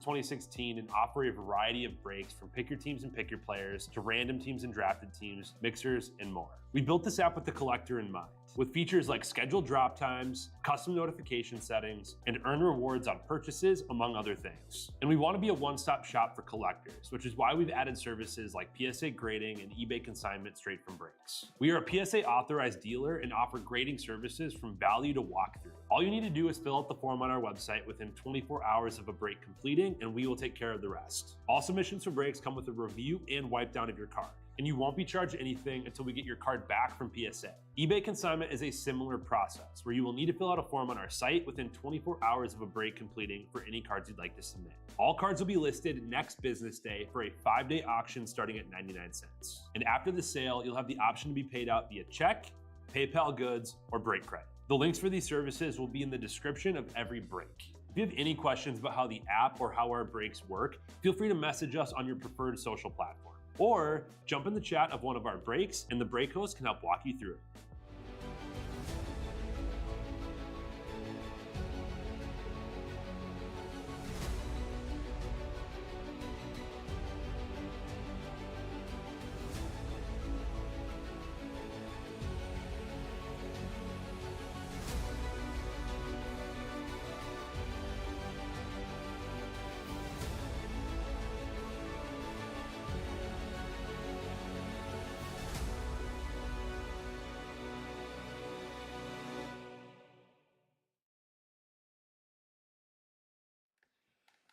2016 and offer a variety of brakes from pick your teams and pick your players to random teams and drafted teams, mixers, and more. We built this app with the collector in mind, with features like scheduled drop times, custom notification settings, and earn rewards on purchases, among other things. And we want to be a one-stop shop for collectors, which is why we've added services like PSA grading and eBay consignment straight from brakes. We are a PSA authorized dealer and offer grading services from value to walkthrough. All you need to do is fill out the form on our website within 24 hours of a break completing, and we will take care of the rest. All submissions for breaks come with a review and wipe down of your card, and you won't be charged anything until we get your card back from PSA. eBay consignment is a similar process where you will need to fill out a form on our site within 24 hours of a break completing for any cards you'd like to submit. All cards will be listed next business day for a 5-day auction starting at 99 cents. And after the sale, you'll have the option to be paid out via check, PayPal goods, or break credit. The links for these services will be in the description of every break. If you have any questions about how the app or how our breaks work, feel free to message us on your preferred social platform. Or jump in the chat of one of our breaks and the break host can help walk you through it.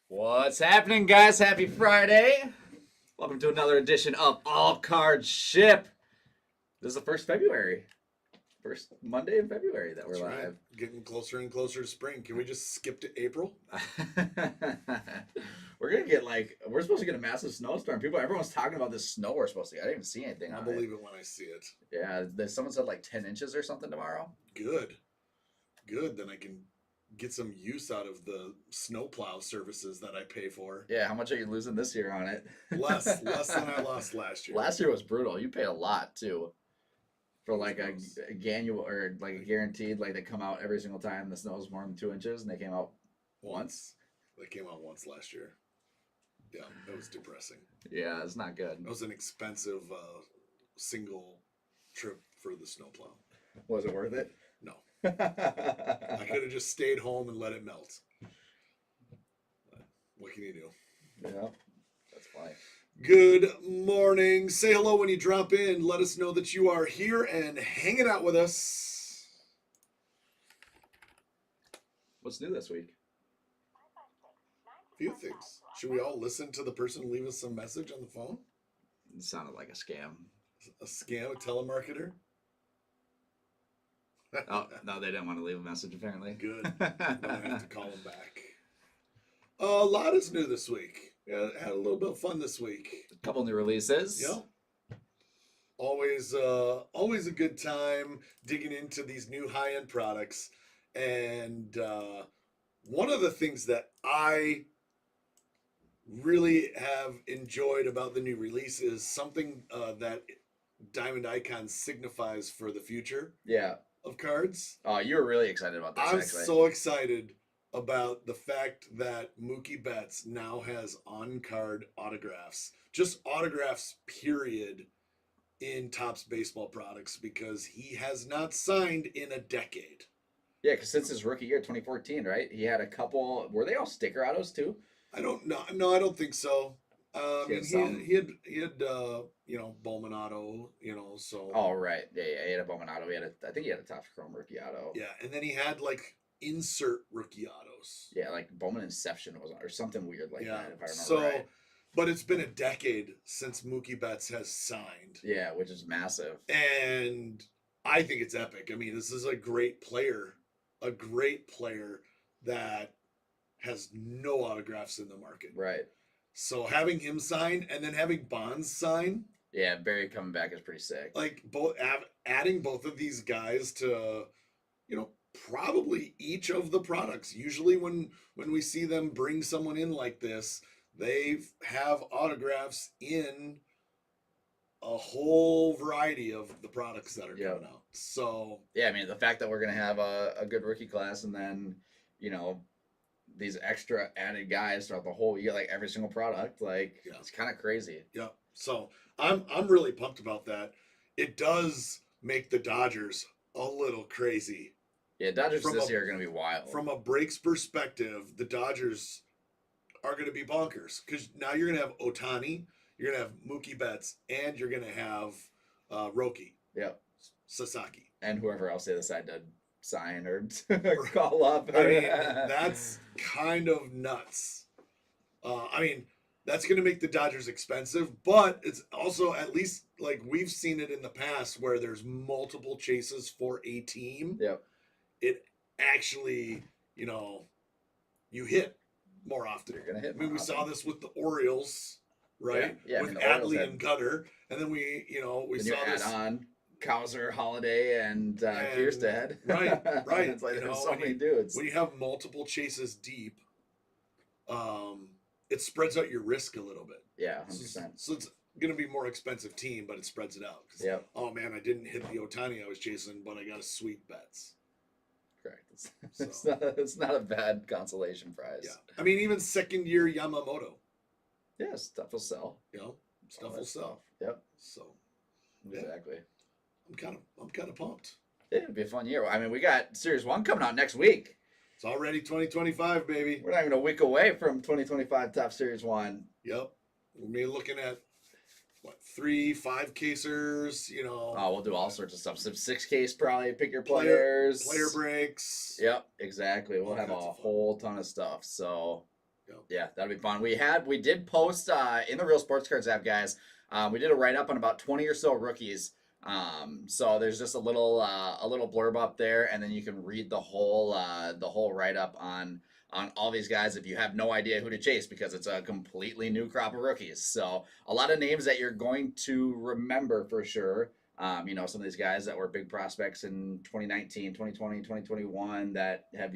What's happening, guys? Happy Friday. Welcome to another edition of All Cards Ship. This is the first February. First Monday in February that we're live. Right. Getting closer and closer to spring. Can we just skip to April? We're going to get we're supposed to get a massive snowstorm. Everyone's talking about this snow we're supposed to get. I didn't even see anything I'll on believe it when I see it. Yeah, someone said 10 inches or something tomorrow. Good. Then I can get some use out of the snowplow services that I pay for. Yeah, how much are you losing this year on it? Less than I lost last year. Last year was brutal. You paid a lot too. For a annual or a guaranteed, they come out every single time the snow's more than 2 inches, and they came out once. They came out once last year. Yeah, it was depressing. Yeah, it's not good. It was an expensive single trip for the snowplow. Was it worth it? No. I could have just stayed home and let it melt. But what can you do? Yeah, that's fine. Good morning. Say hello when you drop in. Let us know that you are here and hanging out with us. What's new this week? A few things. Should we all listen to the person leave us some message on the phone? It sounded like a scam. A scam, a telemarketer? Oh, no, they didn't want to leave a message, apparently. Good. I'm going to have to call them back. A lot is new this week. Yeah, had a little bit of fun this week. A couple new releases. Yeah. Always a good time digging into these new high-end products. And one of the things that I really have enjoyed about the new release is something that Diamond Icon signifies for the future. Yeah. Of cards. Oh, you were really excited about this, I'm actually. so excited about the fact that Mookie Betts now has on-card autographs. Just autographs, period, in Topps baseball products because he has not signed in a decade. Yeah, because since his rookie year, 2014, right? He had a couple. Were they all sticker autos, too? I don't know. No, I don't think so. He had Bowman auto, so. Oh, right. Yeah, he had a Bowman auto. I think he had a Topps Chrome rookie auto. Yeah, and then he had insert rookie autos. Yeah, Bowman Inception or something weird that, if I remember right. But it's been a decade since Mookie Betts has signed. Yeah, which is massive. And I think it's epic. I mean, this is a great player that has no autographs in the market. Right. So having him sign and then having Bonds sign. Yeah, Barry coming back is pretty sick. Adding both of these guys to, probably each of the products. Usually when we see them bring someone in like this, they have autographs in a whole variety of the products that are coming out. So yeah, I mean, the fact that we're going to have a good rookie class and then, these extra added guys throughout the whole year, like every single product. Like it's kind of crazy. Yeah. So I'm really pumped about that. It does make the Dodgers a little crazy. Yeah, Dodgers this year are going to be wild. From a breaks perspective, the Dodgers are going to be bonkers because now you're going to have Ohtani, you're going to have Mookie Betts, and you're going to have Roki. Yep. Sasaki. And whoever else they decide to sign or call up. I mean, that's kind of nuts. I mean, that's going to make the Dodgers expensive, but it's also at least like we've seen it in the past where there's multiple chases for a team. Yep. It actually, you hit more often. You're gonna hit. I mean, we saw this with the Orioles, right? Yeah. With Adley and Gutter, and then we saw this on Cowser, Holiday, and Kierstead. Right. It's like there's so many dudes. When you have multiple chases deep, it spreads out your risk a little bit. Yeah, 100%. So it's going to be a more expensive team, but it spreads it out. Yeah. Oh man, I didn't hit the Ohtani I was chasing, but I got a sweet Betts. Correct. It's not a bad consolation prize. Yeah. I mean, even second year Yamamoto. Yeah, stuff will sell. Stuff will sell. Yep. So. Exactly. Yeah. I'm kind of pumped. Yeah, it'll be a fun year. I mean, we got Series 1 coming out next week. It's already 2025, baby. We're not even a week away from 2025 Top Series 1. Yep. We'll be looking at, 3, 5 casers, Oh, we'll do all sorts of stuff. Some 6 case probably, pick your players. Player breaks. Yep, exactly. We'll have a whole ton of stuff. So, yeah, that'll be fun. We did post in the Real Sports Cards app, guys. We did a write-up on about 20 or so rookies. So there's just a little blurb up there, and then you can read the whole write-up on all these guys if you have no idea who to chase, because it's a completely new crop of rookies. So a lot of names that you're going to remember for sure. Some of these guys that were big prospects in 2019, 2020, 2021 that have,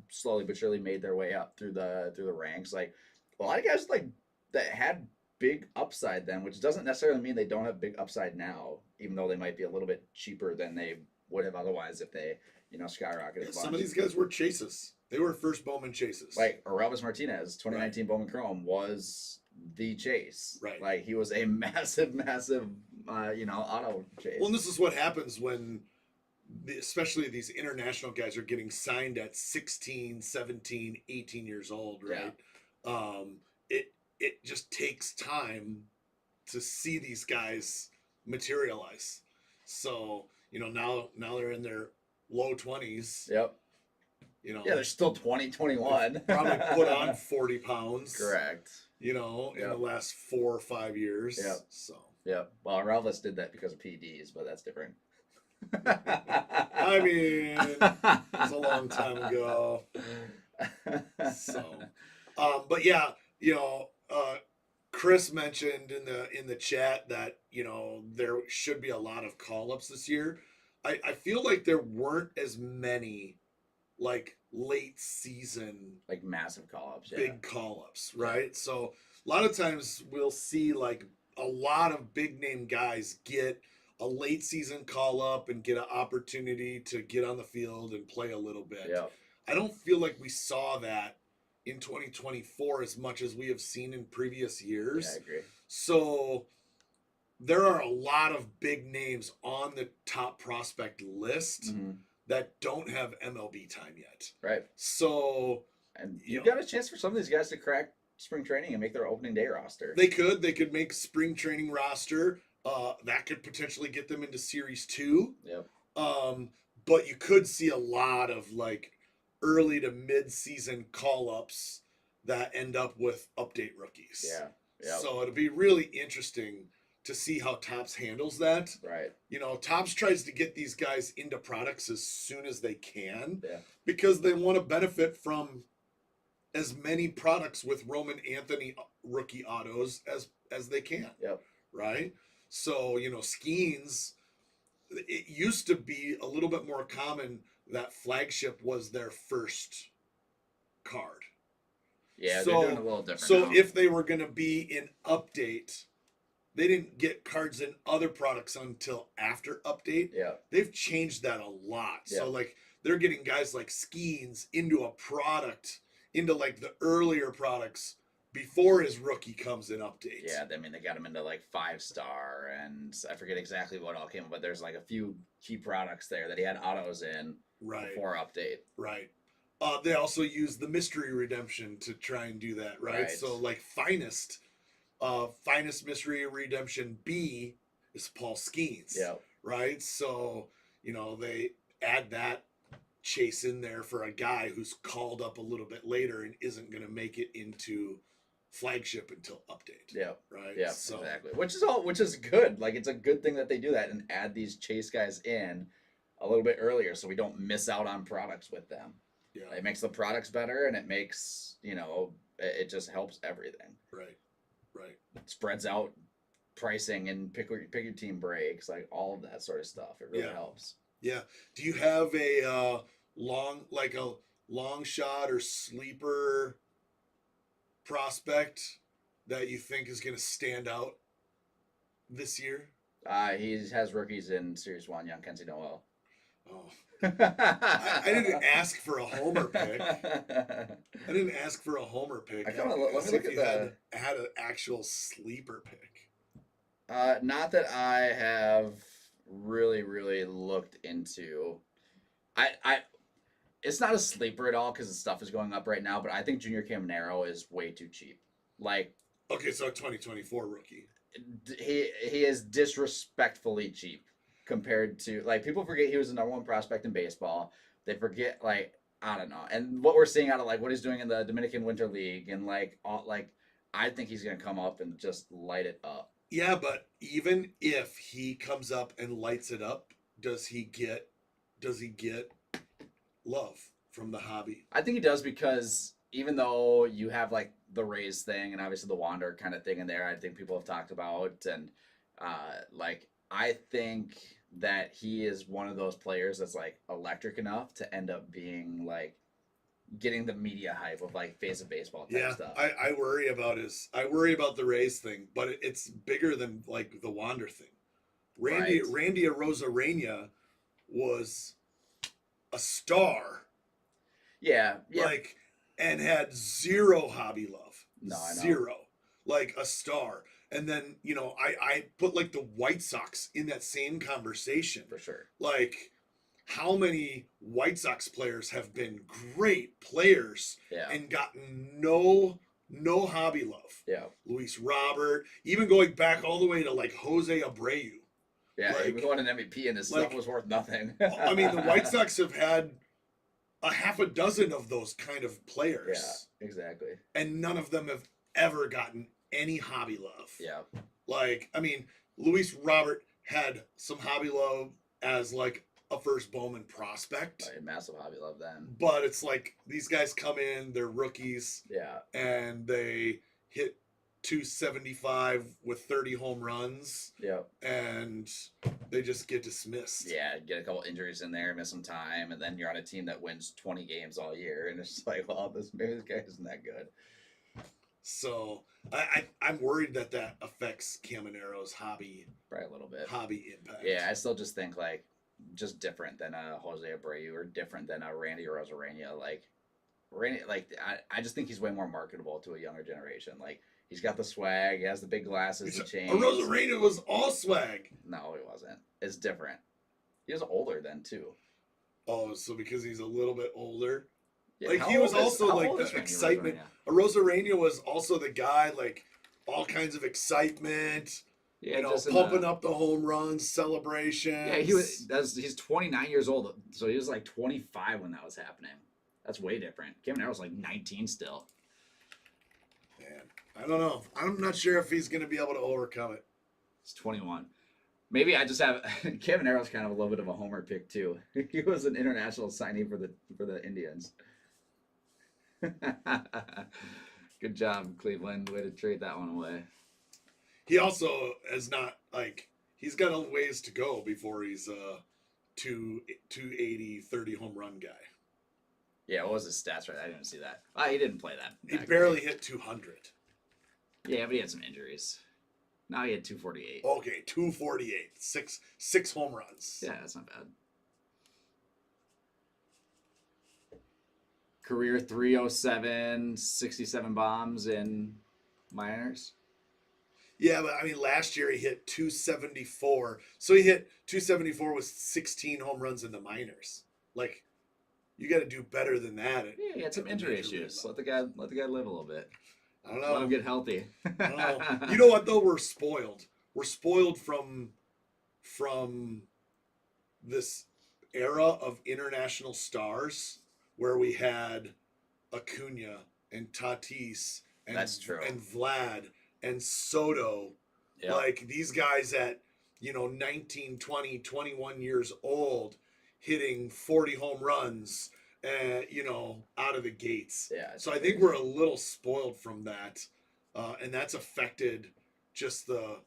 slowly but surely made their way up through the ranks. Like a lot of guys that had big upside then, which doesn't necessarily mean they don't have big upside now, even though they might be a little bit cheaper than they would have otherwise if they, skyrocketed. Yeah, some of these guys were chases. They were first Bowman chases. Like Orelvis Martinez, 2019 Bowman Chrome was the chase. Right. Like he was a massive, auto chase. Well, and this is what happens when especially these international guys are getting signed at 16, 17, 18 years old, right? Yeah. It just takes time to see these guys materialize. So, now they're in their low 20s. Yep. Yeah, they're still 20, 21. Probably put on 40 pounds. Correct. In the last 4 or 5 years. Yep. So. Yep. Well, Ralphus did that because of PEDs, but that's different. I mean, it's a long time ago. So, but yeah, Chris mentioned in the chat that there should be a lot of call-ups this year. I feel like there weren't as many late season massive call-ups, big call-ups, right? Yeah. So a lot of times we'll see a lot of big name guys get a late season call-up and get an opportunity to get on the field and play a little bit. Yeah. I don't feel like we saw that in 2024 as much as we have seen in previous years. Yeah, I agree. So there are a lot of big names on the top prospect list that don't have MLB time yet. Right. So and you got a chance for some of these guys to crack spring training and make their opening day roster. They could make spring training roster. That could potentially get them into Series 2. Yep. But you could see a lot of early to mid-season call-ups that end up with update rookies. Yeah. Yep. So it'll be really interesting to see how Topps handles that. Right. Topps tries to get these guys into products as soon as they can. Yeah. Because they want to benefit from as many products with Roman Anthony rookie autos as they can. Yep. Right? So, Skeens, it used to be a little bit more common that flagship was their first card. Yeah, they're doing a little different. So now. if they were going to be in update, they didn't get cards in other products until after update. Yeah. They've changed that a lot. Yeah. So they're getting guys like Skeens into a product into like the earlier products before his rookie comes in updates. Yeah, I mean, they got him into like 5-star, and I forget exactly what all came up, but there's like a few key products there that he had autos in before update. Right. They also use the mystery redemption to try and do that, right? So like finest mystery redemption B is Paul Skeens. Yeah. Right? So, they add that chase in there for a guy who's called up a little bit later and isn't going to make it into flagship until update. Yeah. Right? Yeah, so, exactly. Which is good. Like, it's a good thing that they do that and add these chase guys in a little bit earlier so we don't miss out on products with them. Yeah. It makes the products better, and it makes, it just helps everything. Right. It spreads out pricing and pick your team breaks, like all of that sort of stuff. It really helps. Yeah. Do you have a long shot or sleeper prospect that you think is going to stand out this year? He has rookies in Series 1, young Kenzie Noel. Oh. I didn't ask for a homer pick. I didn't ask for a homer pick. Let me look at that. Had an actual sleeper pick. Not that I have really, really looked into. It's not a sleeper at all because the stuff is going up right now. But I think Junior Caminero is way too cheap. Like, okay, so 2024 rookie. He is disrespectfully cheap compared to, like, people forget he was the number 1 prospect in baseball. They forget, like, I don't know. And what we're seeing out of, like, what he's doing in the Dominican Winter League and, like, I think he's going to come up and just light it up. Yeah, but even if he comes up and lights it up, does he get love from the hobby? I think he does, because even though you have, like, the Rays thing and obviously the Wander kind of thing in there, I think people have talked about, and I think that he is one of those players that's like electric enough to end up being like getting the media hype of like face of baseball type stuff. I worry about the Rays thing, but it's bigger than like the Wander thing. Randy Arozarena was a star. Yeah. Like, and had zero hobby love. No, I know. Zero. Like a star. And then, I put like the White Sox in that same conversation. For sure. Like, how many White Sox players have been great players and gotten no hobby love? Yeah. Luis Robert, even going back all the way to like Jose Abreu. Yeah, he was won an MVP and his stuff was worth nothing. I mean, the White Sox have had a half a dozen of those kind of players. Yeah, exactly. And none of them have ever gotten any hobby love. Yeah. Like, I mean, Luis Robert had some hobby love as like a first Bowman prospect. Massive hobby love then. But it's like these guys come in, they're rookies. Yeah. And they hit 275 with 30 home runs. Yeah. And they just get dismissed. Yeah, get a couple injuries in there, miss some time, and then you're on a team that wins 20 games all year, and it's just like, well, maybe this guy isn't that good. So I'm worried that affects Caminero's hobby. Probably a little bit. Hobby impact. Yeah, I still just think like just different than a Jose Abreu or different than a Randy Arozarena. I just think he's way more marketable to a younger generation. Like, he's got the swag, he has the big glasses, the chains. Arozarena was all swag. No, he wasn't. It's different. He was older then too. Oh, so because he's a little bit older. Yeah, like, he was also like the excitement. Arozarena was also the guy, like, all kinds of excitement. Yeah, pumping up the home runs, celebrations. Yeah, he's 29 years old, so he was like 25 when that was happening. That's way different. Caminero was like 19 still. Man, I don't know. I'm not sure if he's going to be able to overcome it. He's 21. Maybe I just have Caminero's kind of a little bit of a homer pick too. He was an international signee for the Indians. Good job, Cleveland. Way to trade that one away. He also is not like, he's got a ways to go before he's a 280, 30 home run guy. Yeah, what was his stats? Right, I didn't see that. He didn't play that. He barely hit 200. Yeah, but he had some injuries. Now he had 248. Okay, 248. Six home runs. Yeah, that's not bad. career 307, 67 bombs in minors. Yeah, but I mean, last year he hit 274. So he hit 274 with 16 home runs in the minors. Like, you got to do better than that. Yeah, he had some injury issues. Let the guy live a little bit. I don't know. Let him get healthy. I don't know. You know what though? We're spoiled. We're spoiled from this era of international stars where we had Acuna and Tatis and That's true. and Vlad and Soto. Yep. Like these guys at 19, 20, 21 years old hitting 40 home runs out of the gates. Yeah. So I think we're a little spoiled from that. And that's affected just the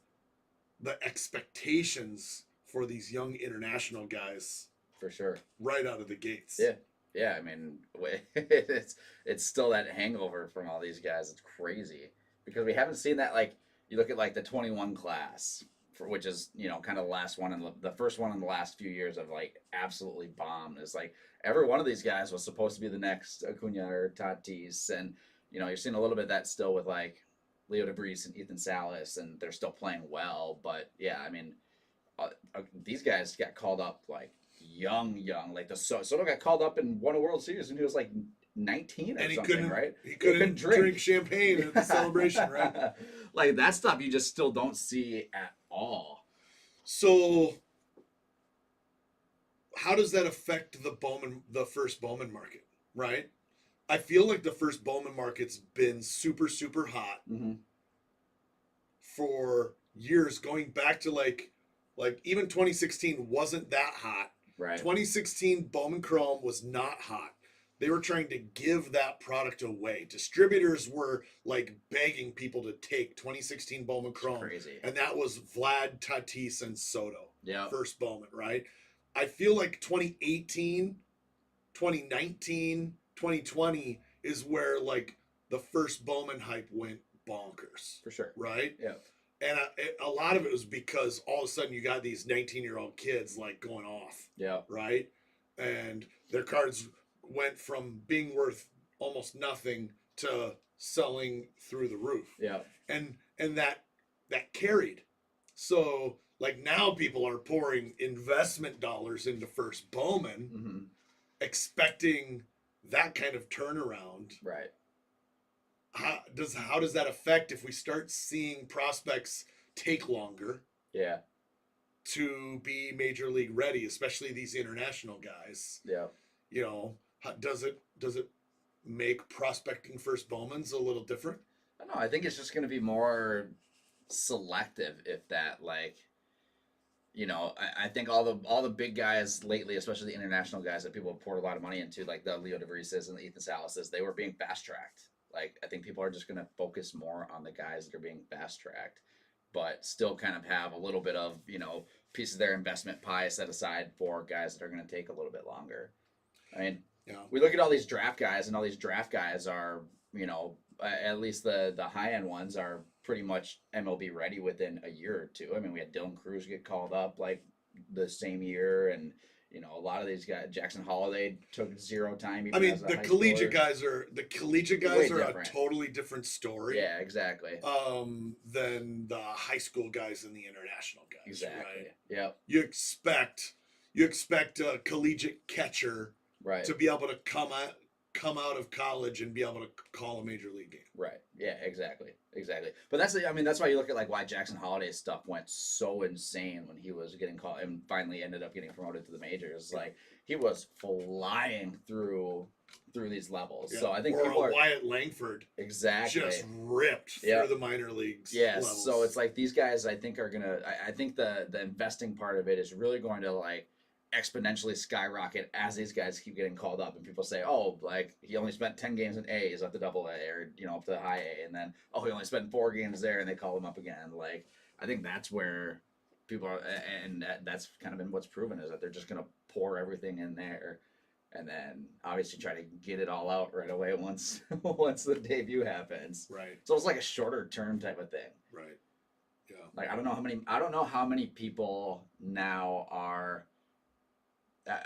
expectations for these young international guys For sure. right out of the gates. Yeah. Yeah, I mean, it's still that hangover from all these guys. It's crazy because we haven't seen that. Like you look at like the 21 class, which is kind of the last one and the first one in the last few years of like absolutely bombed. It's like every one of these guys was supposed to be the next Acuna or Tatis, and you're seeing a little bit of that still with like Leo DeVries and Ethan Salas, and they're still playing well. But yeah, I mean, these guys got called up like young. Like Soto got called up and won a World Series when he was like 19 or and something, right? He couldn't drink champagne at the celebration, right? Like that stuff you just still don't see at all. So how does that affect the first Bowman market, right? I feel like the first Bowman market's been super, super hot for years, going back to like even 2016 wasn't that hot. Right. 2016 Bowman Chrome was not hot. They were trying to give that product away. Distributors were like begging people to take 2016 Bowman Chrome. Crazy. And that was Vlad, Tatis, and Soto. Yeah. First Bowman, right? I feel like 2018, 2019, 2020 is where like the first Bowman hype went bonkers. For sure. Right? Yeah. And a lot of it was because all of a sudden you got these 19-year-old kids like going off. Yeah. Right? And their cards went from being worth almost nothing to selling through the roof. Yeah. And that carried. So like now people are pouring investment dollars into first Bowman, expecting that kind of turnaround. Right. How does that affect if we start seeing prospects take longer? Yeah. To be major league ready, especially these international guys. Yeah. Does it make prospecting first Bowmans a little different? I don't know. I think it's just going to be more selective if that I think all the big guys lately, especially the international guys that people have poured a lot of money into, like the Leo DeVries and the Ethan Salases, they were being fast tracked. Like I think people are just going to focus more on the guys that are being fast tracked, but still kind of have a little bit of piece of their investment pie set aside for guys that are going to take a little bit longer. I mean, we look at all these draft guys, and all these draft guys are, at least the high end ones are pretty much MLB ready within a year or two. I mean, we had Dylan Cruz get called up like the same year, and a lot of these guys, Jackson Holiday took zero time. I mean, the collegiate guys are a totally different story. Yeah, exactly. Than the high school guys and the international guys. Exactly. Right? Yeah. You expect a collegiate catcher. Right. To be able to come out of college and be able to call a major league game. Right. Yeah, exactly. But that's why you look at like why Jackson Holiday's stuff went so insane when he was getting called and finally ended up getting promoted to the majors. Like he was flying through these levels. Yeah. So I think Wyatt Langford just ripped through the minor leagues. Yes. Levels. So it's like these guys I think are gonna I think the investing part of it is really going to like exponentially skyrocket as these guys keep getting called up and people say, oh, like he only spent 10 games in A's up to double A or up to high A, and then he only spent 4 games there and they call him up again. Like I think that's where people are, and that's kind of been what's proven is that they're just going to pour everything in there and then obviously try to get it all out right away once the debut happens. Right. So it's like a shorter term type of thing. Right. Yeah. Like I don't know how many people now are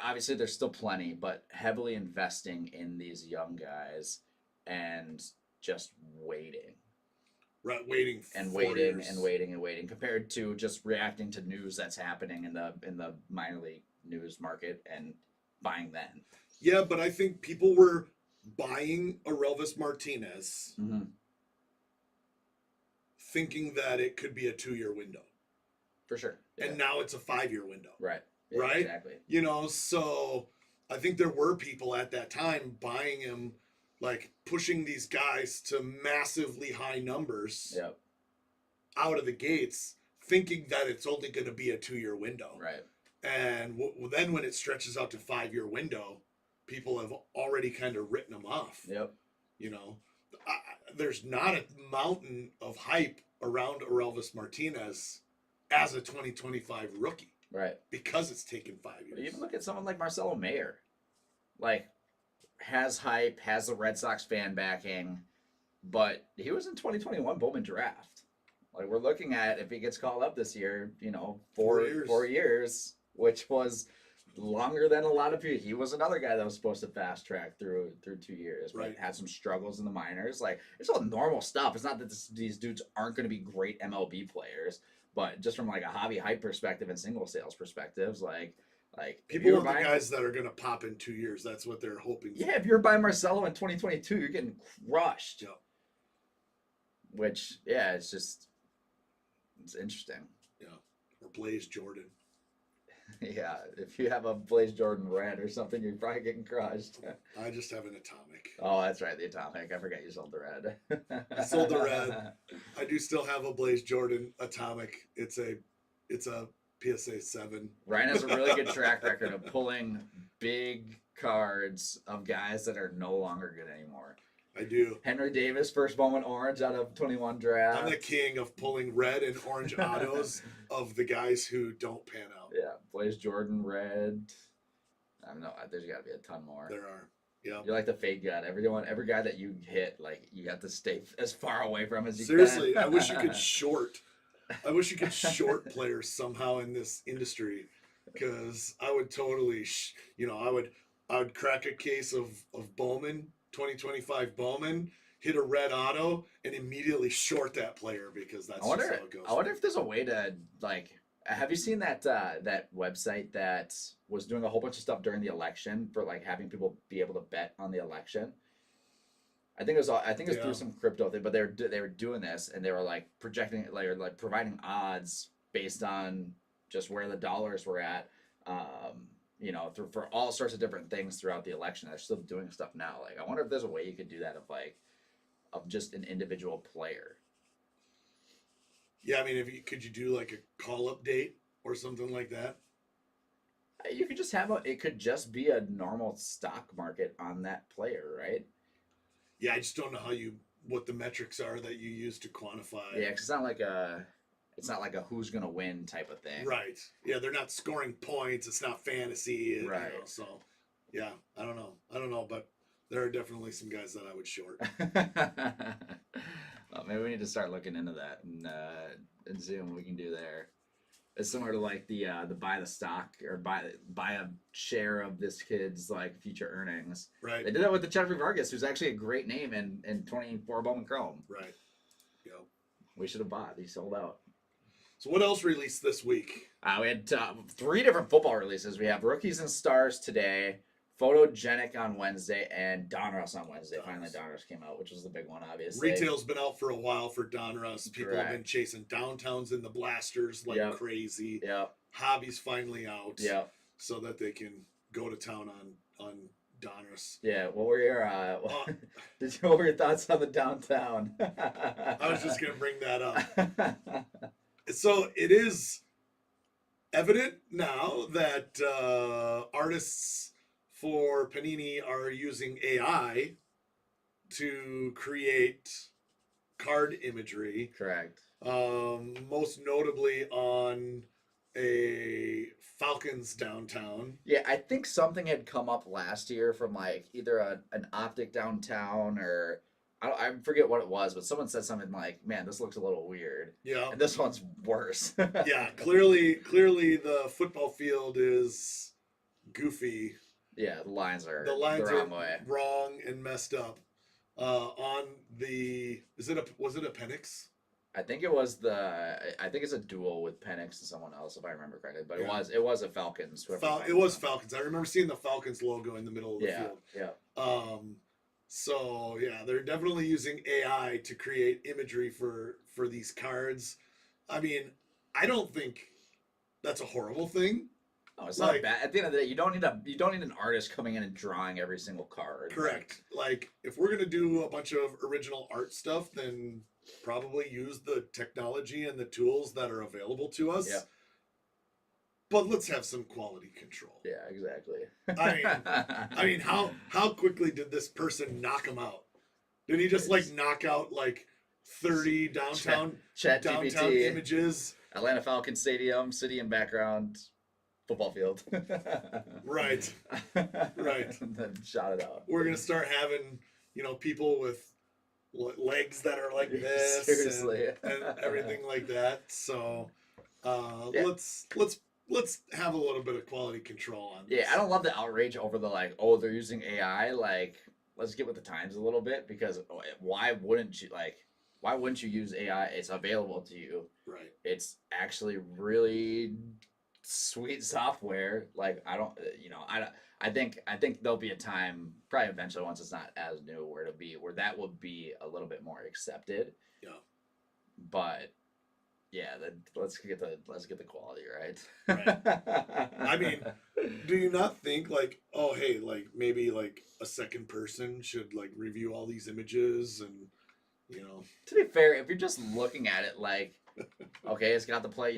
obviously there's still plenty, but heavily investing in these young guys and just waiting. Right, waiting and 4 waiting years. and waiting and waiting compared to just reacting to news that's happening in the minor league news market and buying then. Yeah, but I think people were buying Aurelvis Martinez thinking that it could be a 2-year window. For sure. Yeah. And now it's a 5-year window. Right. Yeah, right? Exactly. You know, so I think there were people at that time buying him, like pushing these guys to massively high numbers out of the gates, thinking that it's only going to be a 2-year window. Right. And then when it stretches out to 5-year window, people have already kind of written them off. Yep. You know, there's not a mountain of hype around Aurelvis Martinez as a 2025 rookie. Right. Because it's taken 5 years. But even look at someone like Marcelo Mayer. Like, has hype, has the Red Sox fan backing, but he was in 2021 Bowman draft. Like, we're looking at, if he gets called up this year, you know, 4 years, which was longer than a lot of people. He was another guy that was supposed to fast track through 2 years, but Right. had some struggles in the minors. Like, it's all normal stuff. It's not that these dudes aren't going to be great MLB players, but just from like a hobby hype perspective and single sales perspectives, like people want the guys that are going to pop in 2 years. That's what they're hoping for. Yeah, if you're buying Marcelo in 2022, you're getting crushed. Yeah. Which, yeah, it's interesting. Yeah. Or Blaze Jordan. Yeah, if you have a Blaze Jordan red or something, you're probably getting crushed. I just have an Atomic. Oh, that's right, the Atomic. I forgot you sold the red. I sold the red. I do still have a Blaze Jordan Atomic. It's a PSA 7. Ryan has a really good track record of pulling big cards of guys that are no longer good anymore. I do. Henry Davis, first Bowman orange out of 21 draft. I'm the king of pulling red and orange autos of the guys who don't pan out. Yeah, Blaze Jordan red. I don't know. There's got to be a ton more. There are. Yeah. You're like the fade god. Every guy that you hit, like, you have to stay as far away from as you Seriously, can. I wish you could short. I wish you could short players somehow in this industry, because I would totally, I would crack a case of Bowman, 2025 Bowman, hit a red auto, and immediately short that player, because that's just how it goes. I wonder if there's a way to, like, have you seen that website that was doing a whole bunch of stuff during the election for, like, having people be able to bet on the election? I think it was through some crypto thing, but they were doing this, and they were like projecting, like providing odds based on just where the dollars were at, for all sorts of different things throughout the election. They're still doing stuff now. Like, I wonder if there's a way you could do that of just an individual player. Yeah, I mean, could you do like a call up date or something like that? You could just it could just be a normal stock market on that player, right? Yeah, I just don't know what the metrics are that you use to quantify. Yeah, because it's not like a who's gonna win type of thing. Right. Yeah, they're not scoring points. It's not fantasy. Right. So, yeah, I don't know, but there are definitely some guys that I would short. Well, maybe we need to start looking into that and seeing what we can do there. It's similar to like the buy the stock or buy a share of this kid's like future earnings. Right. They did that with the Jeffrey Vargas, who's actually a great name in 24 Bowman Chrome. Right. Yep. We should have bought. He sold out. So what else released this week? We had 3 different football releases. We have Rookies and Stars today, Photogenic on Wednesday, and Donruss on Wednesday. Finally, Donruss came out, which was the big one, obviously. Retail's been out for a while for Donruss. People have been chasing downtowns in the blasters like crazy. Yeah. Hobby's finally out. Yeah. So that they can go to town on Donruss. Yeah. What were your what were your thoughts on the downtown? I was just gonna bring that up. So it is evident now that artists for Panini are using AI to create card imagery. Correct. Most notably on a Falcons downtown. Yeah, I think something had come up last year from like either an optic downtown or I forget what it was, but someone said something like, "Man, this looks a little weird." Yeah. And this one's worse. Yeah, clearly the football field is goofy. Yeah, the lines are The lines the are wrong way. wrong and messed up. On the was it a Penix? I think it was I think it's a duel with Penix and someone else, if I remember correctly. But Yeah. it was a Falcons. It was Falcons. I remember seeing the Falcons logo in the middle of the field. Yeah. So yeah, they're definitely using AI to create imagery for these cards. I mean, I don't think that's a horrible thing. Oh, it's not bad. At the end of the day, you don't need an artist coming in and drawing every single card. Correct. Like if we're gonna do a bunch of original art stuff, then probably use the technology and the tools that are available to us. Yeah. But let's have some quality control. Yeah, exactly. I mean, how quickly did this person knock him out? Did he just like knock out like 30 downtown images? Atlanta Falcons Stadium, city in background, football field. Right. Right. And then shot it out. We're gonna start having, people with legs that are like this, seriously, and everything like that. So, let's have a little bit of quality control on this. Yeah, I don't love the outrage over the they're using AI. Like, let's get with the times a little bit, because why wouldn't you use AI? It's available to you. Right. It's actually really sweet software. Like, I think there'll be a time, probably eventually, once it's not as new, where that will be a little bit more accepted. Yeah. But yeah, let's get the quality right. Right. I mean, do you not think maybe a second person should review all these images and To be fair, if you're just looking at it okay, it's got the play.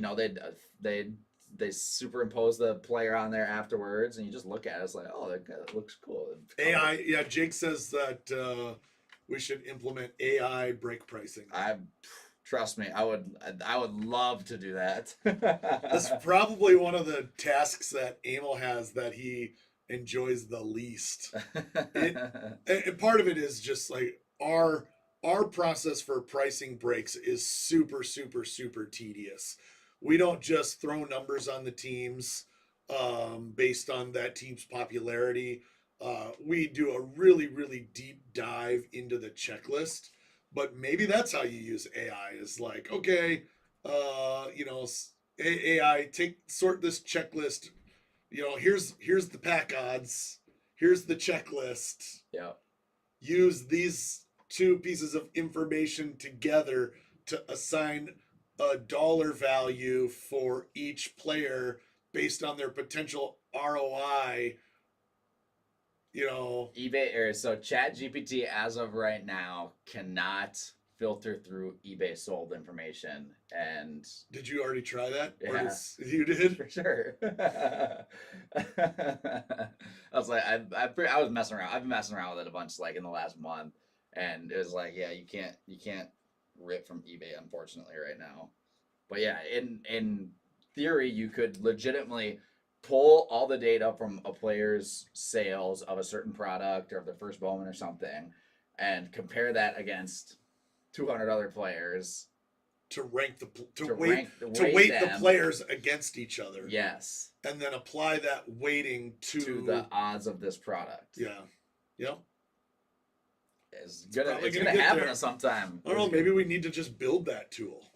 They superimpose the player on there afterwards, and you just look at it. It's like, oh, that looks cool. AI, yeah. Jake says that we should implement AI break pricing. Trust me, I would love to do that. That's probably one of the tasks that Emil has that he enjoys the least. And part of it is just our process for pricing breaks is super, super, super tedious. We don't just throw numbers on the teams based on that team's popularity. We do a really, really deep dive into the checklist. But maybe that's how you use AI is okay, AI, sort this checklist. Here's the pack odds. Here's the checklist. Yeah. Use these two pieces of information together to assign a dollar value for each player based on their potential ROI. eBay so ChatGPT as of right now cannot filter through eBay sold information. And did you already try that? Yeah, you did for sure. I was I was messing around. I've been messing around with it a bunch in the last month, and it was yeah, you can't rip from eBay, unfortunately, right now. But yeah, in theory, you could legitimately pull all the data from a player's sales of a certain product or of their first Bowman or something, and compare that against 200 other players to weight them. The players against each other. Yes, and then apply that weighting to the odds of this product. Yeah. Yep. It's gonna happen sometime. I don't know. Maybe we need to just build that tool.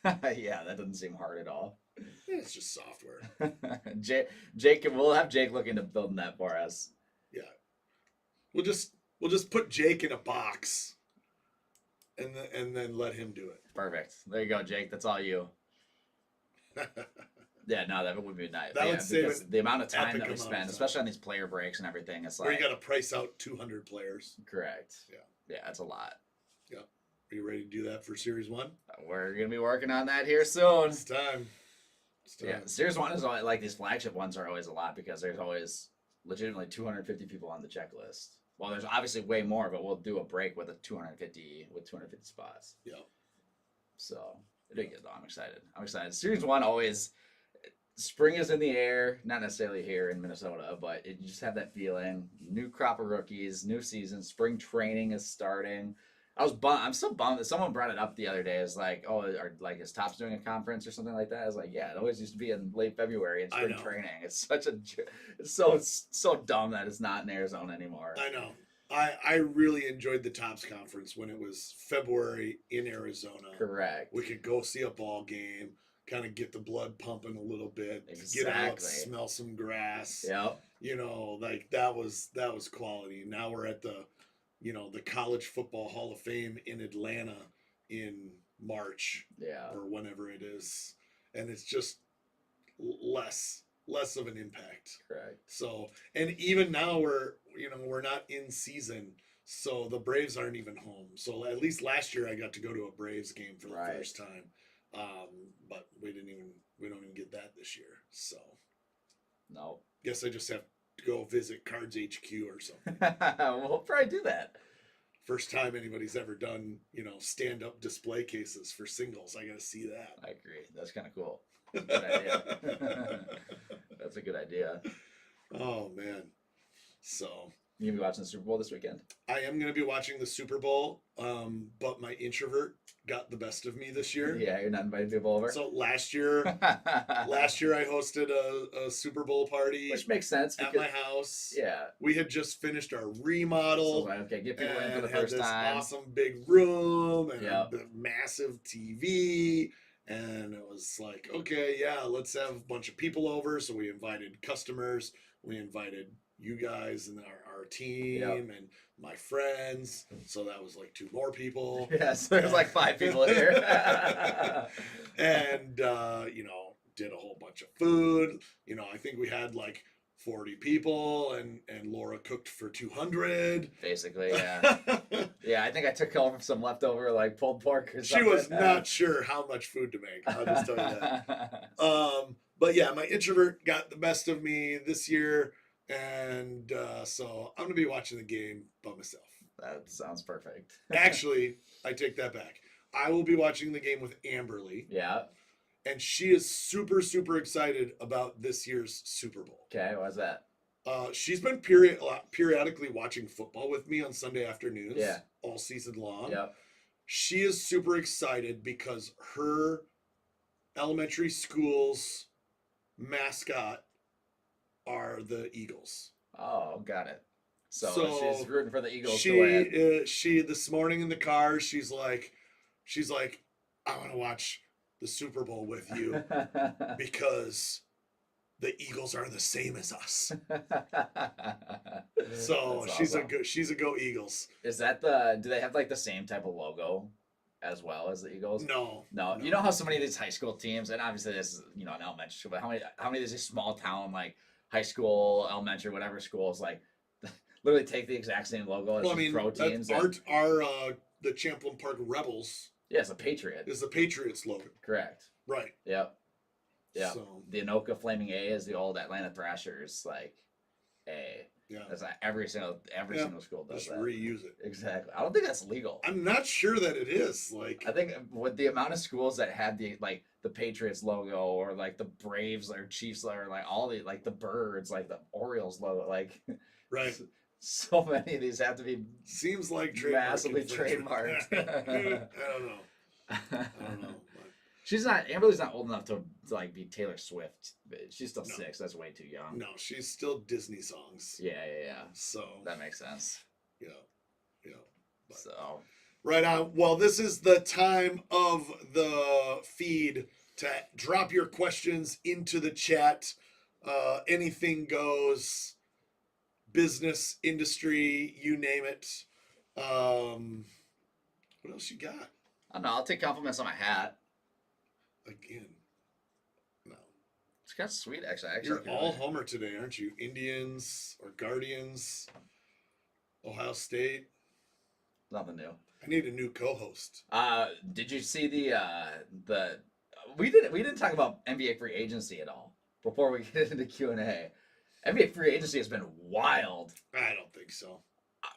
Yeah, that doesn't seem hard at all. It's just software. We'll have Jake look into building that for us. Yeah, we'll just put Jake in a box, and then let him do it. Perfect. There you go, Jake. That's all you. Yeah, no, that would be nice. That would save because the amount of time that we spend, especially on these player breaks and everything, it's where you got to price out 200 players. Correct. Yeah, that's a lot. Yeah. Are you ready to do that for Series 1? We're gonna be working on that here soon. It's time. Yeah, Series 1 is always, these flagship ones are always a lot because there's always legitimately 250 people on the checklist. Well, there's obviously way more, but we'll do a break with 250 spots. Yeah. So I'm excited. Series 1 always, spring is in the air, not necessarily here in Minnesota, but you just have that feeling. New crop of rookies, new season, spring training is starting. I was bummed. I'm still bummed that someone brought it up the other day. It's like, oh, like is Topps doing a conference or something like that? I was like, yeah, it always used to be in late February in spring training. It's so dumb that it's not in Arizona anymore. I know. I really enjoyed the Topps conference when it was February in Arizona. Correct. We could go see a ball game, kind of get the blood pumping a little bit, Exactly. get out, smell some grass. Yep. You know, like that was quality. Now we're at the College Football Hall of Fame in Atlanta in March, or whenever it is, and it's just less of an impact. Correct. So, and even now we're not in season, so the Braves aren't even home. So at least last year I got to go to a Braves game for the first time, but we don't even get that this year. So, no. Guess I just have to go visit Cards HQ or something. We'll probably do that. First time anybody's ever done, stand-up display cases for singles. I got to see that. I agree. That's kind of cool. Good idea. That's a good idea. Oh, man. So... You gonna be watching the Super Bowl this weekend? I am going to be watching the Super Bowl, but my introvert got the best of me this year. Yeah, you're not inviting people over. So last year I hosted a Super Bowl party, which makes sense at my house. Yeah, we had just finished our remodel. So, okay, get people in for the first had this time. Awesome big room and a massive TV. And it was like, okay, yeah, let's have a bunch of people over. So we invited customers. We invited you guys and our team and my friends. So that was like 2 more people. Yes, there's like 5 people here. And, did a whole bunch of food. I think we had like 40 people and Laura cooked for 200. Basically, yeah. Yeah, I think I took home some leftover like pulled pork or something. She was not sure how much food to make. I'll just tell you that. But yeah, my introvert got the best of me this year. And so I'm going to be watching the game by myself. That sounds perfect. Actually, I take that back. I will be watching the game with Amberly. Yeah. And she is super, super excited about this year's Super Bowl. Okay, why's that? She's been periodically watching football with me on Sunday afternoons all season long. Yeah. She is super excited because her elementary school's mascot are the Eagles. Oh, got it. So she's rooting for the Eagles to win. She this morning in the car, she's like, I want to watch the Super Bowl with you because the Eagles are the same as us. So she's a go Eagles. Is that do they have like the same type of logo as well as the Eagles? No. You know how so many of these high school teams, and obviously this is an elementary school, but how many of these small town like high school, elementary, whatever schools like literally take the exact same logo as pro teams? The Champlain Park Rebels. Yeah, it's a Patriot. Is the Patriots logo. Correct. Right. Yep. Yeah. So, the Anoka Flaming A is the old Atlanta Thrashers like A. Yeah. That's like every single school does just that. reuse it. Exactly. I don't think that's legal. I'm not sure that it is. Like I think with the amount of schools that had the Patriots logo or like the Braves or Chiefs or like all the like the Birds, like the Orioles logo, like right. So many of these have to be seems like massively trademarked. I don't know. Amberly's not old enough to like be Taylor Swift. She's still 6. That's way too young. No, she's still Disney songs. Yeah. So that makes sense. Yeah. But, so right on. Well, this is the time of the feed to drop your questions into the chat. Anything goes. Business, industry, you name it. What else you got? I don't know. I'll take compliments on my hat. Again, no. It's kind of sweet, actually. You're all Homer today, aren't you? Indians or Guardians, Ohio State. Nothing new. I need a new co-host. Did you see the? We didn't talk about NBA free agency at all before we get into Q&A. NBA free agency has been wild. I don't think so.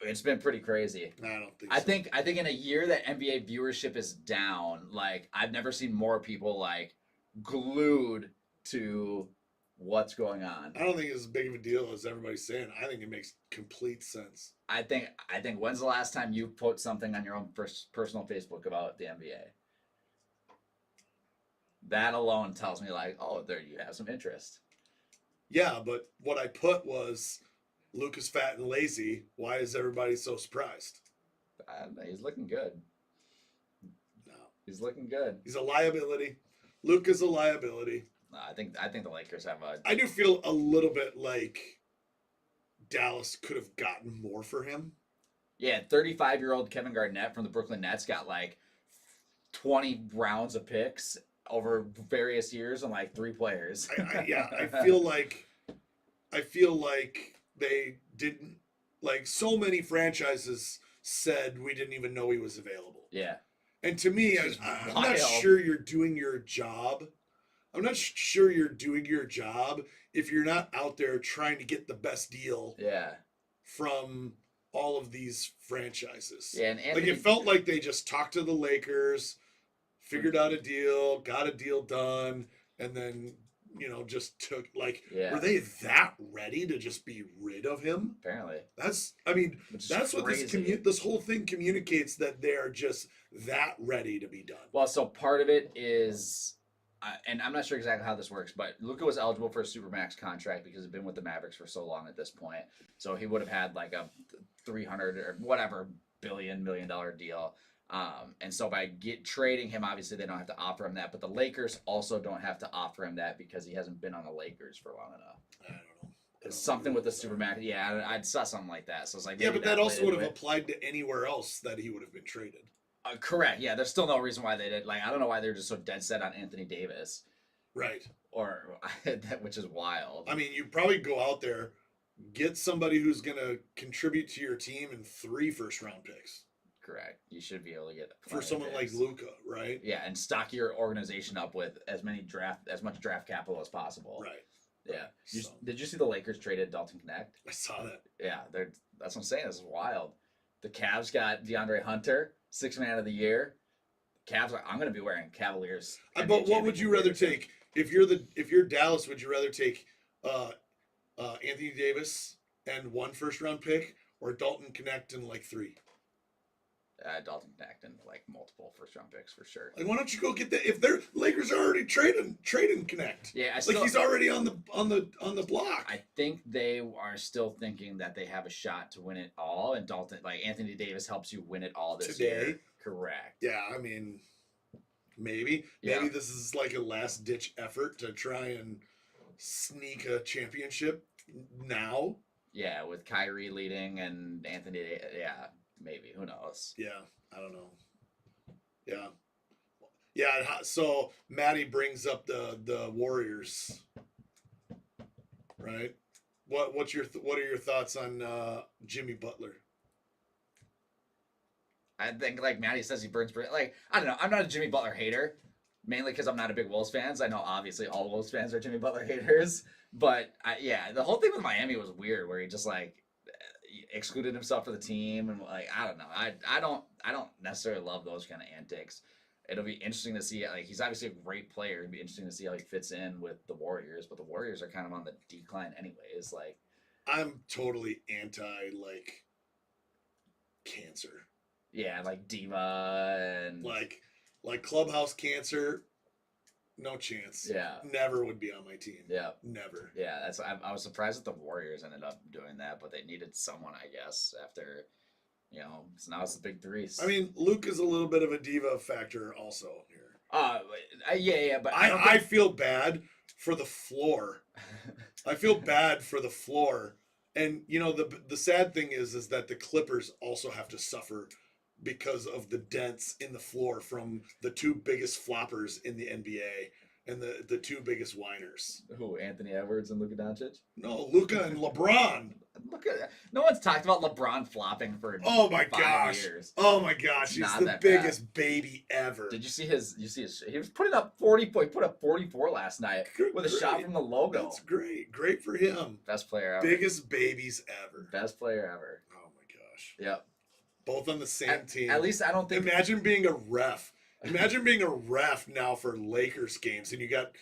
It's been pretty crazy. I don't think so. I think in a year that NBA viewership is down, like I've never seen more people like glued to what's going on. I don't think it's as big of a deal as everybody's saying. I think it makes complete sense. I think when's the last time you put something on your own personal Facebook about the NBA? That alone tells me like, oh, there you have some interest. Yeah, but what I put was Luka's fat and lazy. Why is everybody so surprised? He's looking good. No. He's looking good. He's a liability. Luka's a liability. I think the Lakers have a. I do feel a little bit like Dallas could have gotten more for him. Yeah, 35-year-old Kevin Garnett from the Brooklyn Nets got like 20 rounds of picks over various years and like 3 players. I feel like they didn't, like, so many franchises said we didn't even know he was available. Yeah. And to me, I'm not sure you're doing your job. I'm not sure you're doing your job if you're not out there trying to get the best deal. Yeah. From all of these franchises. Yeah, and Anthony, like it felt like they just talked to the Lakers, figured out a deal, got a deal done, and then just took were they that ready to just be rid of him? Apparently. That's what this whole thing communicates, that they are just that ready to be done. Well, so part of it is and I'm not sure exactly how this works, but Luka was eligible for a Supermax contract because he'd been with the Mavericks for so long at this point. So he would have had like a $300 or whatever $1 million deal. And so by trading him, obviously they don't have to offer him that, but the Lakers also don't have to offer him that because he hasn't been on the Lakers for long enough. I don't know. It's something with the Supermax. Yeah, I saw something like that. So it's like, yeah, but that also would have applied to anywhere else that he would have been traded. Correct. Yeah, there's still no reason why they did. Like, I don't know why they're just so dead set on Anthony Davis. Right. Or which is wild. I mean, you probably go out there, get somebody who's going to contribute to your team and 3 first-round picks. Correct. You should be able to get for someone like Luka, right? Yeah, and stock your organization up with as much draft capital as possible. Right. Yeah. Did you see the Lakers traded Dalton Knecht? I saw that. Yeah, that's what I'm saying. This is wild. The Cavs got DeAndre Hunter, 6th man of the year. Cavs, I'm going to be wearing Cavaliers. But what would you rather take? If you're Dallas, would you rather take Anthony Davis and 1 first-round pick, or Dalton Knecht and like 3? Dalton Knecht and like multiple first-round picks for sure. Like, why don't you go get that? If they're Lakers are already trading Knecht. Yeah, he's already on the block. I think they are still thinking that they have a shot to win it all, and Anthony Davis helps you win it all this year. Correct. Yeah, I mean, maybe this is like a last-ditch effort to try and sneak a championship now. Yeah, with Kyrie leading and Anthony. Yeah. Maybe. Who knows? Yeah, I don't know. Yeah. So Maddie brings up the Warriors, right? What are your thoughts on Jimmy Butler? I think, like Maddie says, he burns. Like, I don't know. I'm not a Jimmy Butler hater, mainly because I'm not a big Wolves fan. I know obviously all Wolves fans are Jimmy Butler haters, but the whole thing with Miami was weird, where he just excluded himself for the team, and I don't know. I don't necessarily love those kind of antics. It'll be interesting to see. He's obviously a great player. It'll be interesting to see how he fits in with the Warriors, but the Warriors are kind of on the decline anyways. I'm totally anti cancer. Yeah, diva and like clubhouse cancer. No chance. Yeah. Never would be on my team. Yeah. Never. Yeah, I was surprised that the Warriors ended up doing that, but they needed someone, I guess, after, so now it's the big 3. I mean, Luke is a little bit of a diva factor also here. Yeah, but I feel bad for the floor. I feel bad for the floor. And, the sad thing is that the Clippers also have to suffer because of the dents in the floor from the 2 biggest floppers in the NBA and the 2 biggest whiners. Who, Anthony Edwards and Luka Doncic? No, Luka and LeBron. No one's talked about LeBron flopping for 5 years. Oh my gosh, he's the biggest baby ever. Did you see his he was putting up 40 points, put up 44 last night with a shot from the logo. That's great. Great for him. Best player ever. Biggest babies ever. Best player ever. Oh my gosh. Yep. Both on the same team. At least I don't think. Imagine being a ref Imagine being a ref now for Lakers games, and you get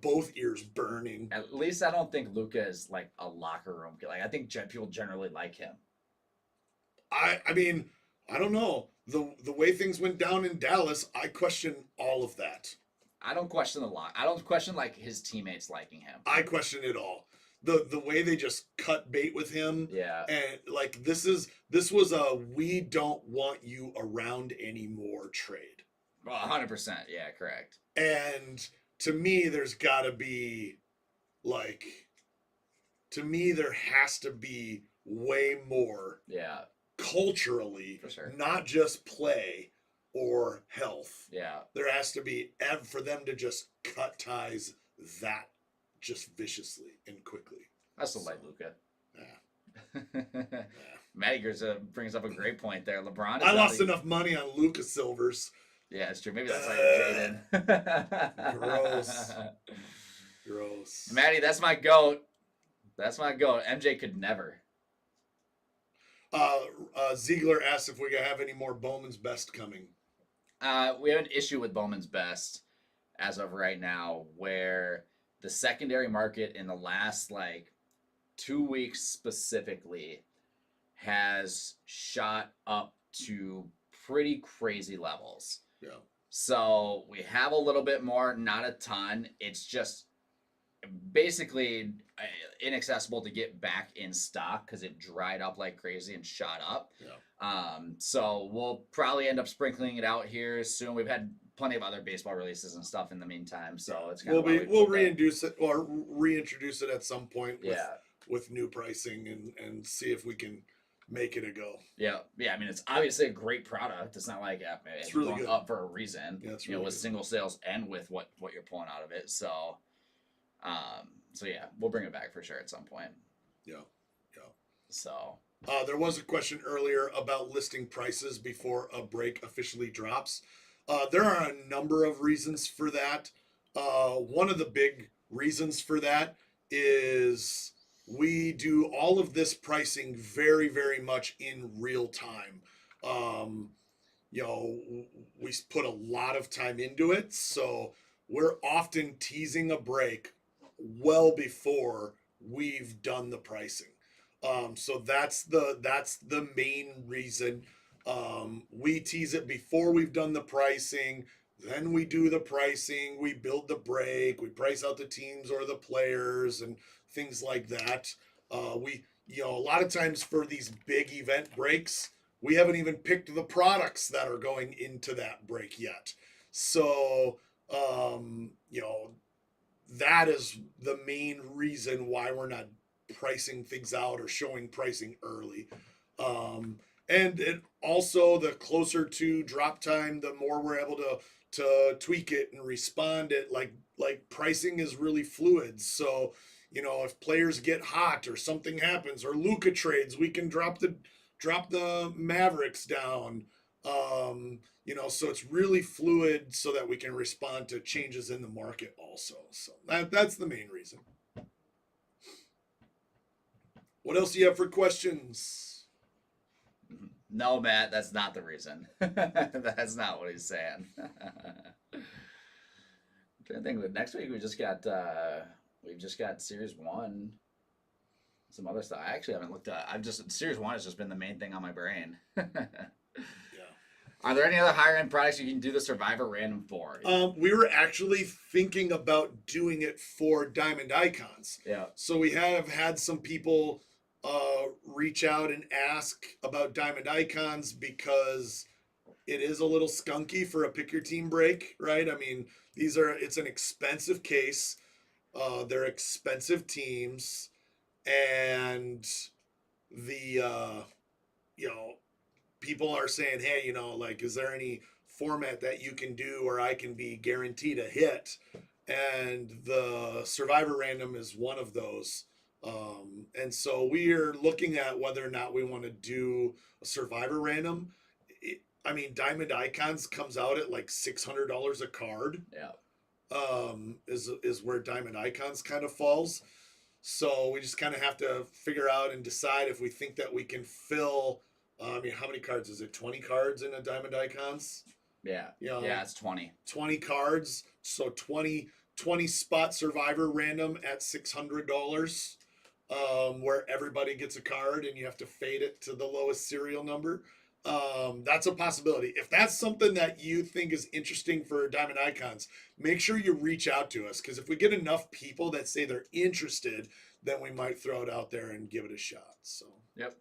both ears burning. At least I don't think Luka is like a locker room. Like I think people generally like him. I mean, I don't know. The way things went down in Dallas, I question all of that. I don't question the lock. I don't question like his teammates liking him. I question it all. The way they just cut bait with him. Yeah. And like this was a we don't want you around anymore trade. 100%. Yeah, correct. And to me, there has to be way more. Yeah. Culturally, For sure. Not just play or health. Yeah. There has to be for them to just cut ties that just viciously and quickly. I still like Luka. Yeah. Matty brings up a great point there. LeBron. I lost enough money on Luka Silvers. Yeah, it's true. Maybe that's why you're Jaden. Gross. Matty, that's my goat. MJ could never. Ziegler asked if we have any more Bowman's Best coming. We have an issue with Bowman's Best as of right now, where the secondary market in the last 2 weeks specifically has shot up to pretty crazy levels. Yeah. So we have a little bit more, not a ton. It's just basically inaccessible to get back in stock because it dried up like crazy and shot up. Yeah. So we'll probably end up sprinkling it out here soon. We've had plenty of other baseball releases and stuff in the meantime, so it's kind of we'll reintroduce it at some point with new pricing and see if we can make it a go. Yeah. I mean, it's obviously a great product. It's not like it's really going good. up for a reason. Yeah, it's really with good. single sales and with what you're pulling out of it. So, yeah, we'll bring it back for sure at some point. Yeah. So. There was a question earlier about listing prices before a break officially drops. There are a number of reasons for that. One of the big reasons for that is we do all of this pricing very, very much in real time. We put a lot of time into it, so we're often teasing a break well before we've done the pricing. So that's the main reason. We tease it before we've done the pricing. Then we do the pricing. We build the break. We price out the teams or the players and things like that. A lot of times for these big event breaks, we haven't even picked the products that are going into that break yet. So, that is the main reason why we're not pricing things out or showing pricing early. And it also, the closer to drop time, the more we're able to tweak it and respond it. Like pricing is really fluid. So, if players get hot or something happens or Luka trades, we can drop the Mavericks down. So it's really fluid so that we can respond to changes in the market also. So that's the main reason. What else do you have for questions? No, Matt, that's not the reason. That's not what he's saying. I'm trying to think. Next week we've just got Series 1. Some other stuff. I actually haven't looked at. Series 1 has just been the main thing on my brain. Are there any other higher end products you can do the Survivor random for? We were actually thinking about doing it for Diamond Icons. Yeah. So we have had some people reach out and ask about Diamond Icons because it is a little skunky for a pick your team break, right? I mean, it's an expensive case. They're expensive teams, and people are saying, hey, is there any format that you can do or I can be guaranteed a hit? And the Survivor Random is one of those. And so we're looking at whether or not we want to do a Survivor Random. Diamond Icons comes out at like $600 a card. Yeah. Is where Diamond Icons kind of falls. So we just kind of have to figure out and decide if we think that we can fill. How many cards is it? 20 cards in a Diamond Icons? Yeah. You know, Yeah, it's 20. 20 cards, so 20 spot survivor random at $600, where everybody gets a card and you have to fade it to the lowest serial number. That's a possibility. If that's something that you think is interesting for Diamond Icons, make sure you reach out to us, because if we get enough people that say they're interested, then we might throw it out there and give it a shot. So Yep.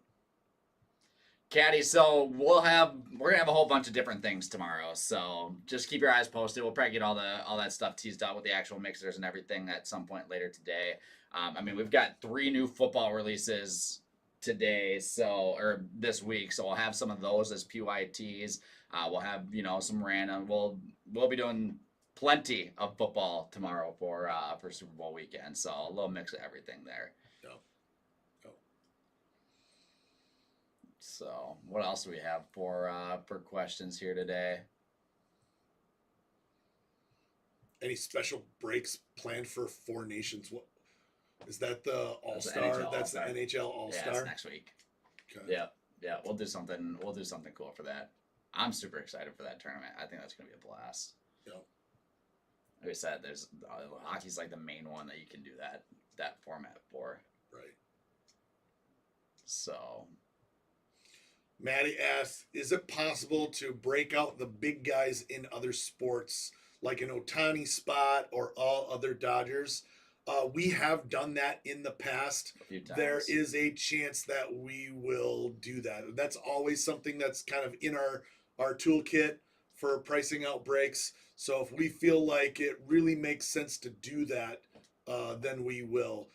Caddy, so we're gonna have a whole bunch of different things tomorrow. So just keep your eyes posted. We'll probably get all that stuff teased out with the actual mixers and everything at some point later today. I mean, we've got 3 new football releases today, or this week. So we'll have some of those as PYTs. We'll have some random. We'll be doing plenty of football tomorrow for Super Bowl weekend. So a little mix of everything there. So, what else do we have for questions here today? any special breaks planned for Four Nations? What is that? The All Star? That's the NHL All Star. Yeah, it's next week. Okay. Yeah. We'll do something cool for that. I'm super excited for that tournament. I think that's gonna be a blast. Yeah. Like I said, there's hockey's like the main one that you can do that format for. Right. So. Maddie asks, is it possible to break out the big guys in other sports, like an Ohtani spot or all other Dodgers? We have done that in the past. A few times. There is a chance that we will do that. That's always something that's kind of in our toolkit for pricing out breaks. So if we feel like it really makes sense to do that, then we will.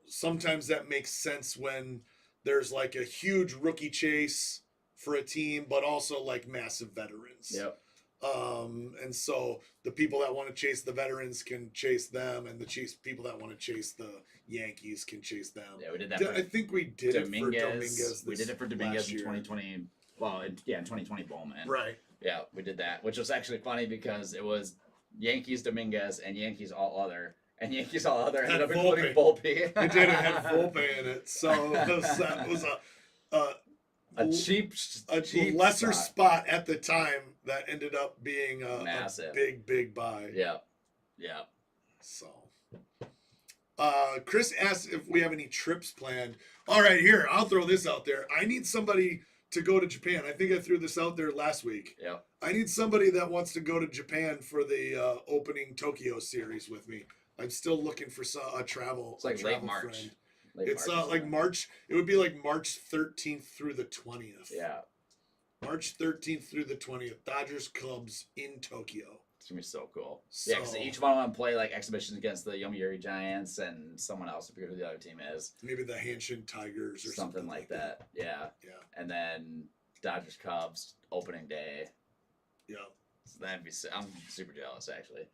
Sometimes that makes sense when there's like a huge rookie chase for a team, but also like massive veterans. Yep. And so the people that want to chase the veterans can chase them, and the people that want to chase the Yankees can chase them. Yeah, we did that. I think we did Dominguez. it for Dominguez. We did it for Dominguez in 2020. Well, in 2020 Bowman. Right. Yeah, we did that, which was actually funny because it was Yankees Dominguez and Yankees All Other. And Yankees All Other ended up including Volpe. It did. It had Volpe in it, so that was a cheap lesser spot at the time that ended up being massive, a big buy. Yeah. So, Chris asked if we have any trips planned. All right, here, I'll throw this out there. I need somebody to go to Japan. I think I threw this out there last week. Yeah. I need somebody that wants to go to Japan for the opening Tokyo series with me. I'm still looking for a travel. It's like late March. Friend. It's like March. It would be like March 13th through the 20th. Yeah. March 13th through the 20th. Dodgers Cubs in Tokyo. It's gonna be so cool. Yeah, because each one of them play like exhibitions against the Yomiuri Giants and someone else. I forget who the other team is. Maybe the Hanshin Tigers or something like that. Yeah. And then Dodgers Cubs opening day. Yeah. So I'm super jealous actually.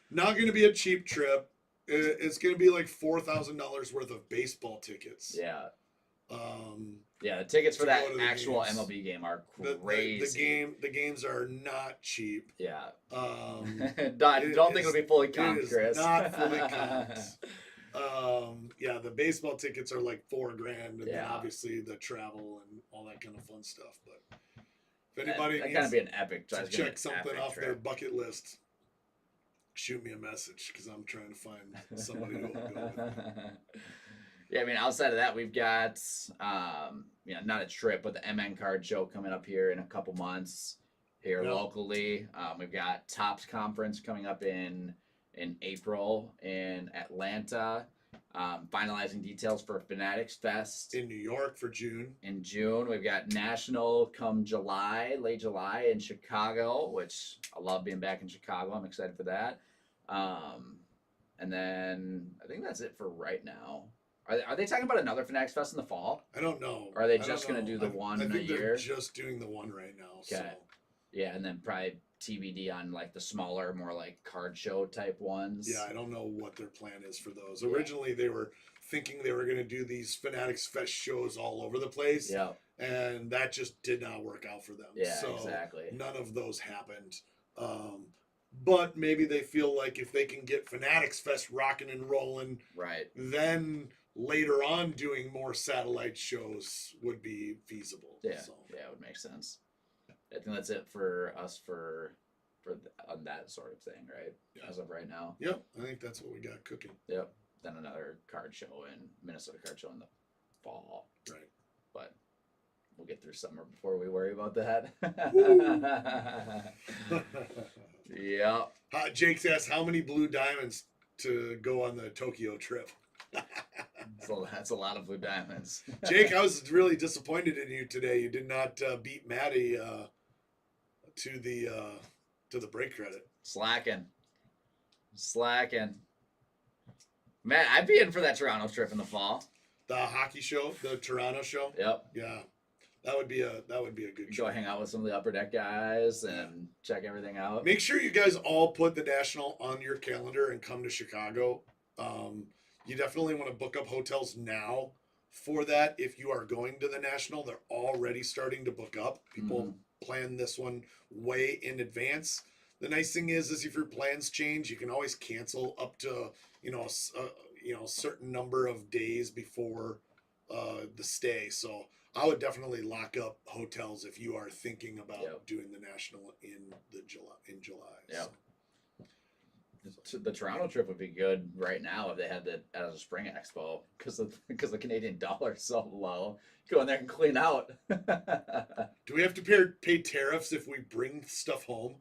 Not going to be a cheap trip. It's going to be like $4,000 worth of baseball tickets. Yeah. The tickets for that actual games. MLB game are crazy. The games are not cheap. Yeah. Don't think it'll be fully comped, Chris. Not fully comped. The baseball tickets are like $4,000, and then obviously the travel and all that kind of fun stuff. But if anybody that kind of be an epic. To check something off their bucket list, shoot me a message because I'm trying to find somebody who will go with me. Yeah, I mean, outside of that, we've got, not a trip, but the MN card show coming up here in a couple months here locally. We've got Tops Conference coming up in April in Atlanta. Finalizing details for Fanatics Fest. In New York for June. In June. We've got National come late July in Chicago, which I love being back in Chicago. I'm excited for that. And then I think that's it for right now. Are they talking about another Fanatics Fest in the fall? I don't know. Or are they just going to do the one I in a think year? they're just doing the one right now. Okay. So. Yeah, and then probably TBD on like the smaller, more like card show type ones. Yeah, I don't know what their plan is for those. Originally, they were thinking they were going to do these Fanatics Fest shows all over the place. Yeah. And that just did not work out for them. Yeah, so exactly. None of those happened. But maybe they feel like if they can get Fanatics Fest rocking and rolling, right, then later on doing more satellite shows would be feasible. Yeah, so. yeah, it would make sense. I think that's it for us on that sort of thing, right? Yeah. As of right now. Yep, I think that's what we got cooking. Yep. Then another card show in Minnesota card show in the fall. Right. But we'll get through summer before we worry about that. Yeah. Jake's asked how many blue diamonds to go on the Tokyo trip. That's a lot of blue diamonds. Jake, I was really disappointed in you today. You did not beat Maddie to the break credit. Slacking. Man, I'd be in for that Toronto trip in the fall. The hockey show, the Toronto show. Yep. Yeah, that would be a good show. Go hang out with some of the upper deck guys and check everything out. Make sure you guys all put the National on your calendar and come to Chicago. You definitely want to book up hotels now for that. If you are going to the National, they're already starting to book up. People plan this one way in advance. The nice thing is if your plans change, you can always cancel up to a certain number of days before the stay. So I would definitely lock up hotels if you are thinking about doing the National in July. Yep. So. The Toronto trip would be good right now if they had that as a spring expo because the Canadian dollar is so low. Go in there and clean out. Do we have to pay tariffs if we bring stuff home?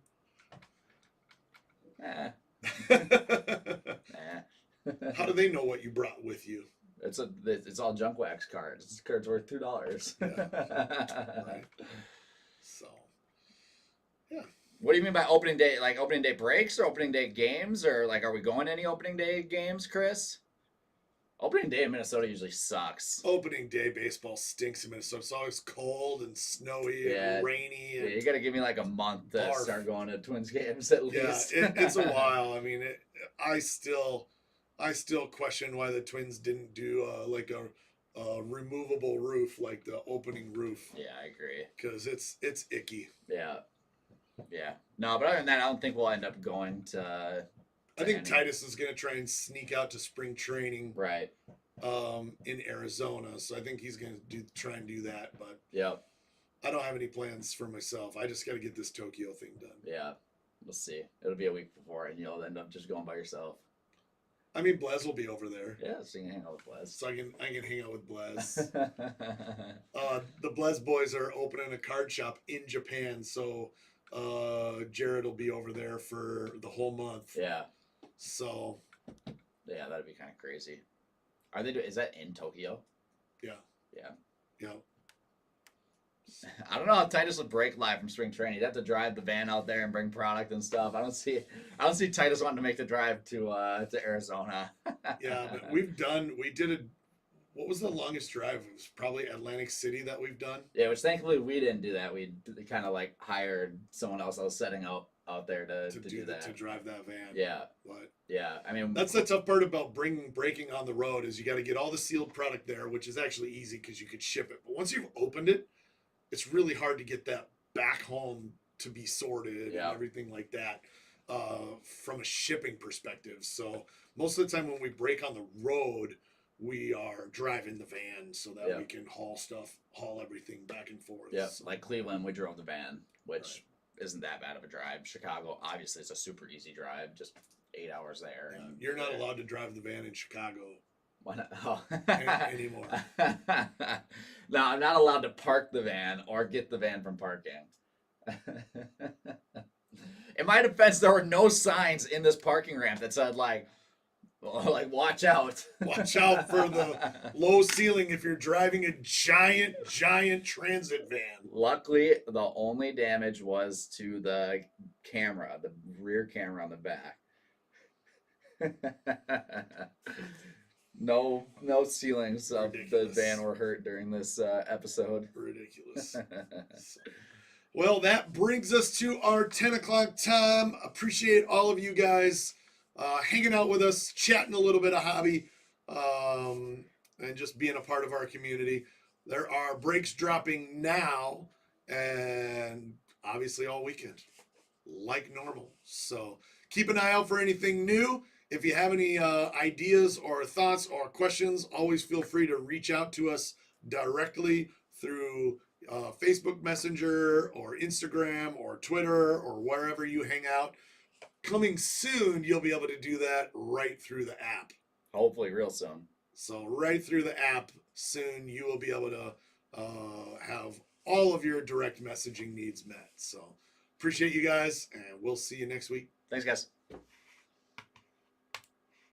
How do they know what you brought with you? It's all junk wax cards. This card's worth $2. Yeah. Right. So, yeah. What do you mean by opening day? Like opening day breaks or opening day games? Or like, are we going to any opening day games, Chris? Opening day in Minnesota usually sucks. Opening day baseball stinks in Minnesota. It's always cold and snowy and rainy. And you got to give me like a month to barf. start going to Twins games at least. Yeah, it's a while. I mean, I still question why the Twins didn't do like a removable roof like the opening roof. Yeah, I agree. Because it's icky. Yeah. Yeah. No, but other than that, I don't think we'll end up going to I think Titus is going to try and sneak out to spring training, right? In Arizona, so I think he's going to try and do that. But yep, I don't have any plans for myself. I just got to get this Tokyo thing done. Yeah, we'll see. It'll be a week before, and you'll end up just going by yourself. I mean, Blez will be over there. Yeah, so you can hang out with Blez. So I can hang out with Blez. The Blez boys are opening a card shop in Japan, so Jared will be over there for the whole month. Yeah. So, yeah, that'd be kind of crazy. Are they? Is that in Tokyo? Yeah. Yeah. Yeah. I don't know how Titus would break live from spring training. He'd have to drive the van out there and bring product and stuff. I don't see Titus wanting to make the drive to Arizona. Yeah, but what was the longest drive? It was probably Atlantic City that we've done. Yeah, which thankfully we didn't do that. We kind of like hired someone else that was setting out there to do that. To drive that van. Yeah. But yeah, I mean, that's the tough part about breaking on the road is you got to get all the sealed product there, which is actually easy because you could ship it. But once you've opened it, it's really hard to get that back home to be sorted and everything like that from a shipping perspective. So most of the time when we break on the road, we are driving the van so that we can haul everything back and forth. Yeah, so. like Cleveland, we drove the van, which isn't that bad of a drive. Chicago, obviously, it's a super easy drive, just 8 hours there. Yeah, and you're not allowed to drive the van in Chicago. Why not? Oh. Anymore. No, I'm not allowed to park the van or get the van from parking. In my defense, there were no signs in this parking ramp that said like watch out. Watch out for the low ceiling if you're driving a giant transit van. Luckily, the only damage was to the camera, the rear camera on the back. No ceilings of the van were hurt during this episode. Ridiculous. Well, that brings us to our 10 o'clock time. Appreciate all of you guys hanging out with us, chatting a little bit of hobby, and just being a part of our community. There are breaks dropping now and obviously all weekend, like normal. So keep an eye out for anything new. If you have any ideas or thoughts or questions, always feel free to reach out to us directly through Facebook Messenger or Instagram or Twitter or wherever you hang out. Coming soon, you'll be able to do that right through the app. Hopefully real soon. So right through the app soon, you will be able to have all of your direct messaging needs met. So appreciate you guys, and we'll see you next week. Thanks, guys.